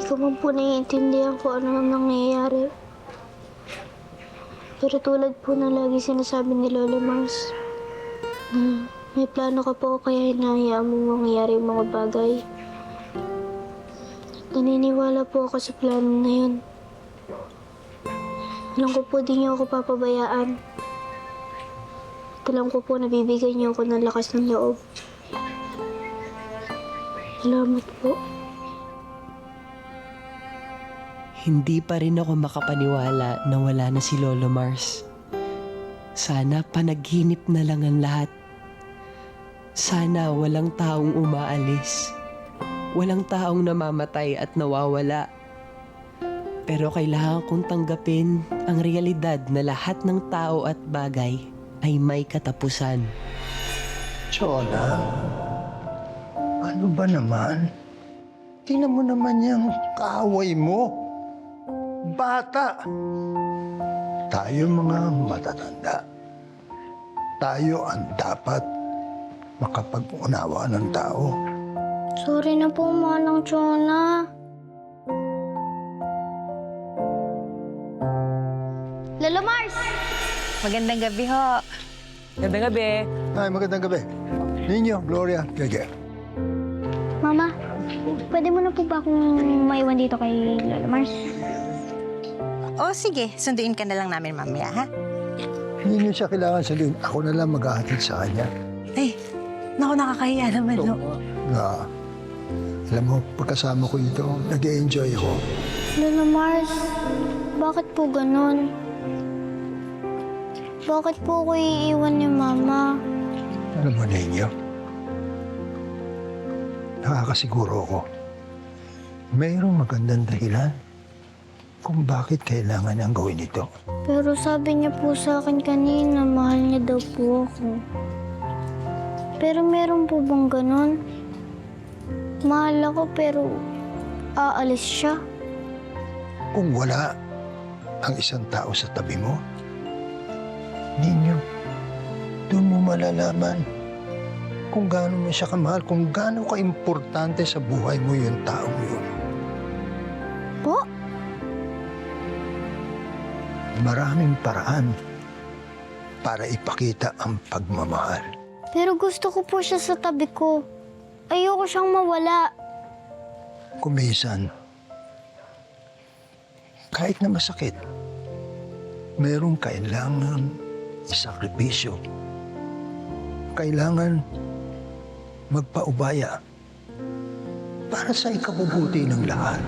ko man po naiintindihan kung ano ang nangyayari. Pero tulad po na lagi sinasabi ni Lola Mars, na may plano ka po kaya hinahayaan mo mangyayari yung mga bagay. Naniniwala po ako sa plano na yun. Alam ko po di niyo ako papabayaan. At alam ko po nabibigyan niyo ako ng lakas ng loob. Salamat po. Hindi pa rin ako makapaniwala na wala na si Lolo Mars. Sana panaginip na lang ang lahat. Sana walang taong umaalis. Walang taong namamatay at nawawala. Pero kailangan kong tanggapin ang realidad na lahat ng tao at bagay ay may katapusan. Chona, ano ba naman? Tingnan mo naman yung kaaway mo. Bata. Tayo mga matatanda. Tayo ang dapat makapag-unawa ng tao. Sorry na po, Manang Chona. Lola Mars! Magandang gabi ho. Gandang gabi. Ay, magandang gabi. Ninyo, Gloria, Gege. Mama, pwede mo na po ba akong maiwan dito kay Lola Mars? O sige, sunduin ka na lang namin mamaya, ha? Hindi niyo siya kailangan sabihin. Ako na lang mag-ahatid sa kanya. Ay, naku, nakakahiya naman, no? Na, alam mo, pagkasama ko ito, nag-e-enjoy ako. Lola Mars, bakit po ganon? Bakit po ako iiwan ni Mama? Alam mo, Ninyo, nakakasiguro ako. Mayroong magandang dahilan kung bakit kailangan niyang gawin ito. Pero sabi niya po sa akin kanina, mahal niya daw po ako. Pero meron po bang ganon? Mahal ako pero aalis siya. Kung wala ang isang tao sa tabi mo, Ninyo, doon mo malalaman kung gaano mo siya kamahal, kung gaano ka-importante sa buhay mo yung taong yun. Po? Maraming paraan para ipakita ang pagmamahal. Pero gusto ko po siya sa tabi ko. Ayoko siyang mawala. Kumisan, kahit na masakit, merong kailangan isakripisyo. Kailangan magpaubaya para sa ikabubuti ng lahat.